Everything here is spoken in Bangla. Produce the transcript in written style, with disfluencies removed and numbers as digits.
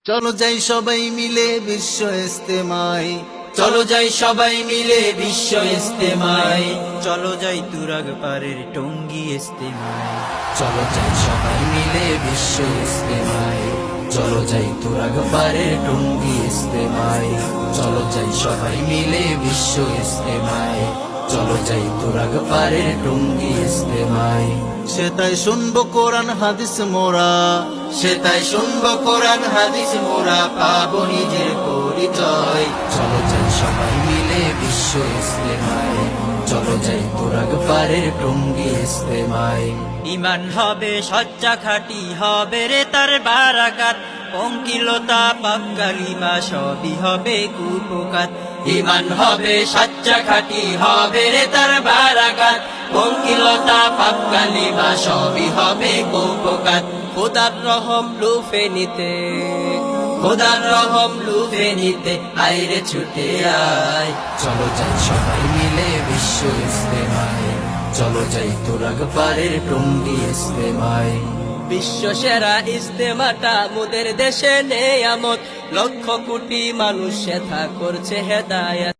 চলো যাই সবাই মিলে বিশ্ব ইস্তেমায়, চলো যাই সবাই মিলে বিশ্ব ইস্তেমায়, চলো যাই তুরাগ পারের টঙ্গী ইস্তেমায়, চলো যাই সবাই মিলে বিশ্ব ইস্তেমায়, চলো যাই তুরাগ পারের টঙ্গী ইস্তেমায়, চলো যাই সবাই মিলে বিশ্ব ইস্তেমায়, চলো যাই তুরাগ পারের টঙ্গী ইস্তেমায়। সে তাই শুনবো কোরআন হাদিস মোরা, সে তাই শুনবো কোরআন হাদিস মোরা পাবো নিজের পরিচয়। চলো যাই সবাই মিলে বিশ্ব ইস্তেমায়, চলো যাই তুরাগ পারের টঙ্গী ইস্তেমায়। ইমান হবে সচ্চা খাঁটি হবে রে তার বারাকাত, পঙ্কিলতা পাপ কালিমা সবই হবে কুপকাত। ইমান হবে সচ্চা খাঁটি হবে রে তার বারাকাত, পঙ্কিলতা পাপ কালিমা সবই হবে কুপকাত। খোদার রহম লুফে নিতে, খোদার রহম লুফে নিতে আইরে ছুটে আয়। চলো যাই সবাই মিলে বিশ্ব ইস্তেমায়, চলো যাই তুরাগ পারের টঙ্গী ইস্তেমায়। বিশ্ব সেরা ইস্তেমাটা মোদের দেশে নেয়ামত, লক্ষ কোটি মানুষ সেথা করছে হেদায়াত।